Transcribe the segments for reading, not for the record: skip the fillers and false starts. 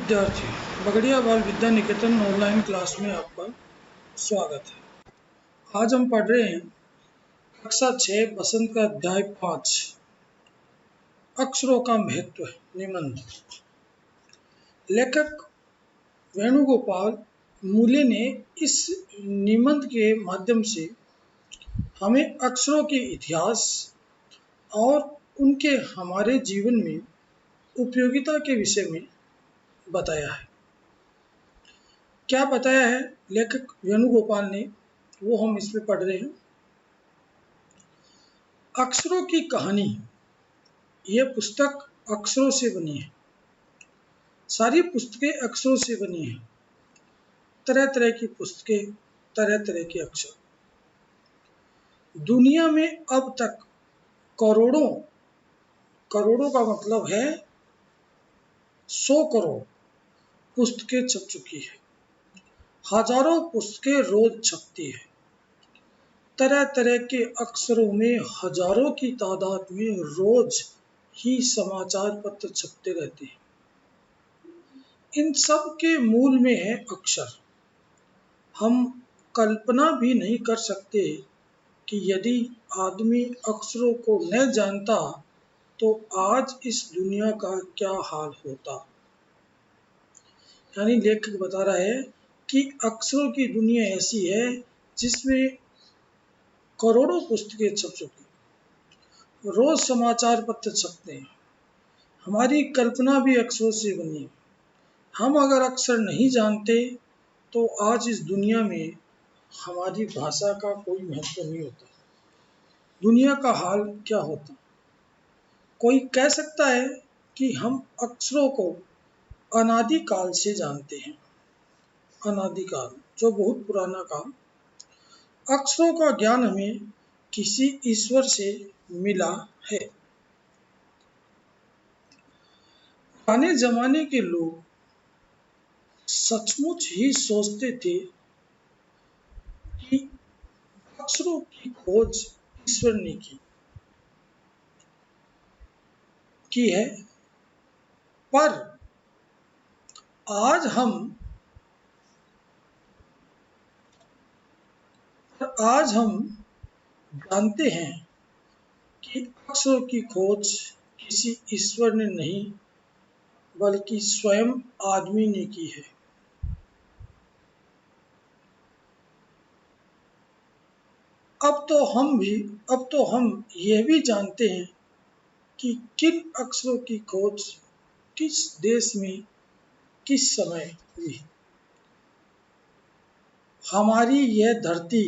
विद्यार्थी, बगड़िया बाल Vidya Niketan online class में आपका स्वागत है। आज हम पढ़ रहे हैं कक्षा 6 बसंत का अध्याय 5 अक्षरों का महत्व निबंध। लेखक वेणुगोपाल मूले ने इस निबंध के माध्यम से हमें अक्षरों के इतिहास और उनके हमारे जीवन में उपयोगिता के विषय में बताया है। क्या बताया है लेखक वेणुगोपाल ने, वो हम इसमें पढ़ रहे हैं। अक्षरों की कहानी, यह पुस्तक अक्षरों से बनी है। सारी पुस्तकें अक्षरों से बनी हैं। तरह तरह की पुस्तकें, तरह तरह के अक्षर। दुनिया में अब तक करोड़ों, करोड़ों का मतलब है 100 करोड़ पुस्तकें छप चुकी है। हजारों पुस्तकें रोज छपती है। तरह तरह के अक्षरों में हजारों की तादाद में रोज ही समाचार पत्र छपते रहते हैं। इन सब के मूल में है अक्षर। हम कल्पना भी नहीं कर सकते कि यदि आदमी अक्षरों को न जानता तो आज इस दुनिया का क्या हाल होता। यानी लेखक बता रहा है कि अक्षरों की दुनिया ऐसी है जिसमें करोड़ों पुस्तकें छप चुकी, रोज समाचार पत्र छपते हैं। हमारी कल्पना भी अक्षरों से बनी है। हम अगर अक्षर नहीं जानते तो आज इस दुनिया में हमारी भाषा का कोई महत्व नहीं होता। दुनिया का हाल क्या होता। कोई कह सकता है कि हम अक्षरों को अनादिकाल से जानते हैं। अनादिकाल, जो बहुत पुराना काल। अक्षरों का ज्ञान हमें किसी ईश्वर से मिला है। पुराने जमाने के लोग सचमुच ही सोचते थे कि अक्षरों की खोज ईश्वर ने की है। पर आज हम जानते हैं कि अक्षरों की खोज किसी ईश्वर ने नहीं बल्कि स्वयं आदमी ने की है। अब तो हम यह भी जानते हैं कि किन अक्षरों की खोज किस देश में किस समय हुई। हमारी यह धरती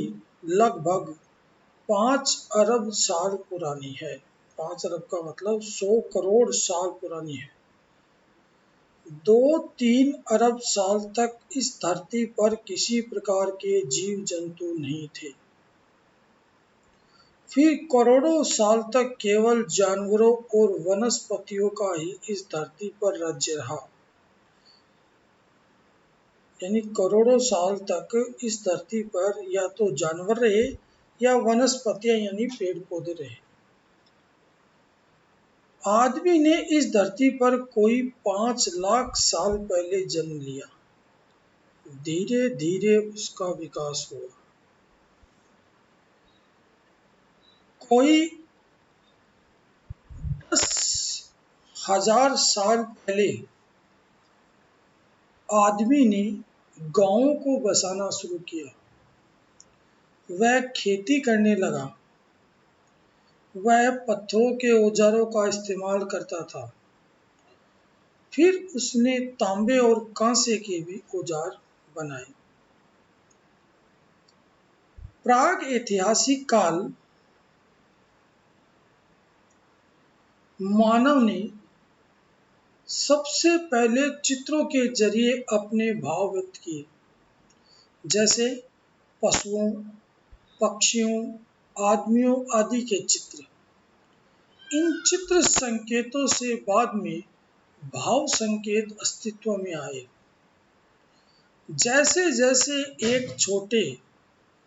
लगभग 5 अरब साल पुरानी है। 5 अरब का मतलब 100 करोड़ साल पुरानी है। 2-3 अरब साल तक इस धरती पर किसी प्रकार के जीव जंतु नहीं थे। फिर करोड़ों साल तक केवल जानवरों और वनस्पतियों का ही इस धरती पर राज्य रहा। यानी करोड़ों साल तक इस धरती पर या तो जानवर रहे या वनस्पतियां यानी पेड़ पौधे रहे। आदमी ने इस धरती पर कोई 5 लाख साल पहले जन्म लिया। धीरे धीरे उसका विकास हुआ। कोई 10,000 साल पहले आदमी ने गांवों को बसाना शुरू किया। वह खेती करने लगा। वह पत्थरों के औजारों का इस्तेमाल करता था। फिर उसने तांबे और कांसे के भी औजार बनाए। प्राग ऐतिहासिक काल मानव ने सबसे पहले चित्रों के जरिए अपने भाव व्यक्त किए, जैसे पशुओं, पक्षियों, आदमियों आदि के चित्र। इन चित्र संकेतों से बाद में भाव संकेत अस्तित्व में आए। जैसे जैसे एक छोटे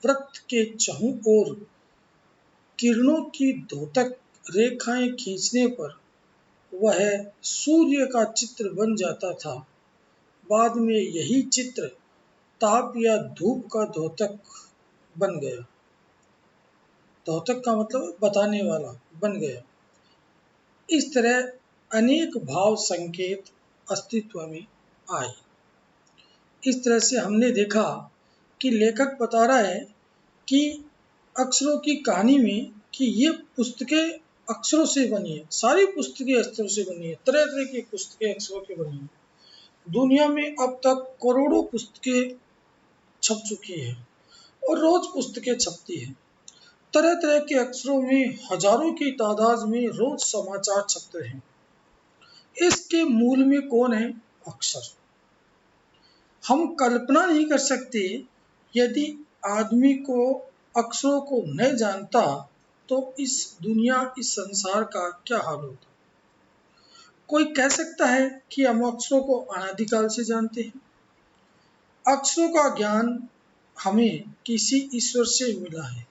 वृत्त के चहुं ओर किरणों की द्योतक रेखाएं खींचने पर वह सूर्य का चित्र बन जाता था, बाद में यही चित्र ताप या धूप का द्योतक बन गया। द्योतक का मतलब बताने वाला बन गया। इस तरह अनेक भाव संकेत अस्तित्व में आए। इस तरह से हमने देखा कि लेखक बता रहा है कि अक्षरों की कहानी में कि ये पुस्तकें अक्षरों से बनी है, सारी पुस्तकें अक्षरों से बनी है, तरह तरह की पुस्तकें अक्षरों की बनी है। दुनिया में अब तक करोड़ों पुस्तकें छप चुकी है और रोज पुस्तकें छपती है। तरह तरह के अक्षरों में हजारों की तादाद में रोज समाचार छपते हैं। इसके मूल में कौन है? अक्षर। हम कल्पना नहीं कर सकते यदि आदमी को अक्षरों को नहीं जानता तो इस दुनिया, इस संसार का क्या हाल होता। कोई कह सकता है कि हम अक्षरों को अनादिकाल से जानते हैं। अक्षरों का ज्ञान हमें किसी ईश्वर से मिला है।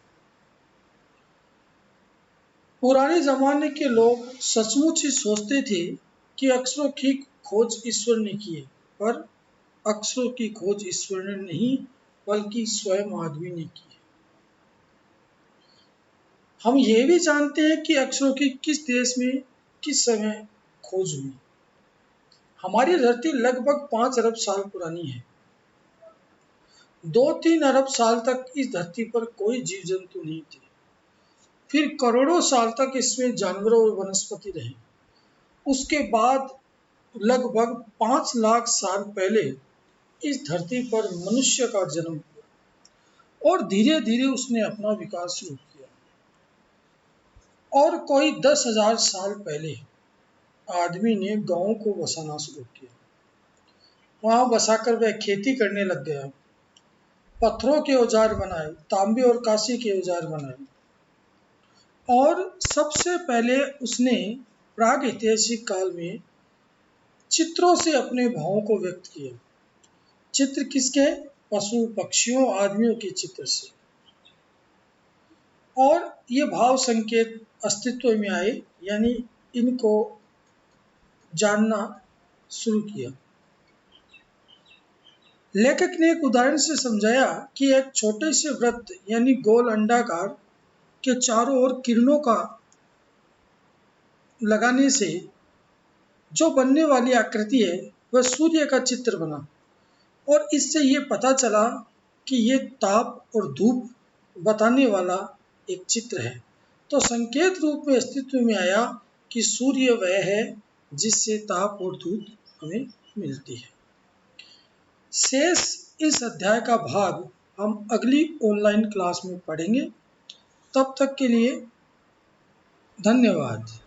पुराने जमाने के लोग सचमुच ही सोचते थे कि अक्षरों की खोज ईश्वर ने की है, पर अक्षरों की खोज ईश्वर ने नहीं बल्कि स्वयं आदमी ने की है। हम ये भी जानते हैं कि अक्षरों की किस देश में किस समय खोज हुई। हमारी धरती लगभग 5 अरब साल पुरानी है। 2-3 अरब साल तक इस धरती पर कोई जीव जंतु नहीं थे। फिर करोड़ों साल तक इसमें जानवर और वनस्पति रहे। उसके बाद लगभग 5 लाख साल पहले इस धरती पर मनुष्य का जन्म हुआ और धीरे धीरे उसने अपना विकास शुरू किया। और कोई 10,000 साल पहले आदमी ने गांवों को बसाना शुरू किया। वहां बसाकर वह खेती करने लग गया। पत्थरों के औजार बनाए, तांबे और कांसे के औजार बनाए और सबसे पहले उसने प्राग ऐतिहासिक काल में चित्रों से अपने भावों को व्यक्त किया। चित्र किसके? पशु पक्षियों आदमियों के चित्र से। और ये भाव संकेत अस्तित्व में आए, यानी इनको जानना शुरू किया। लेखक ने एक उदाहरण से समझाया कि एक छोटे से वृत्त यानी गोल अंडाकार के चारों ओर किरणों का लगाने से जो बनने वाली आकृति है वह सूर्य का चित्र बना और इससे ये पता चला कि ये ताप और धूप बताने वाला एक चित्र है। तो संकेत रूप में अस्तित्व में आया कि सूर्य वह है जिससे ताप और धूप हमें मिलती है। शेष इस अध्याय का भाग हम अगली ऑनलाइन क्लास में पढ़ेंगे। तब तक के लिए धन्यवाद।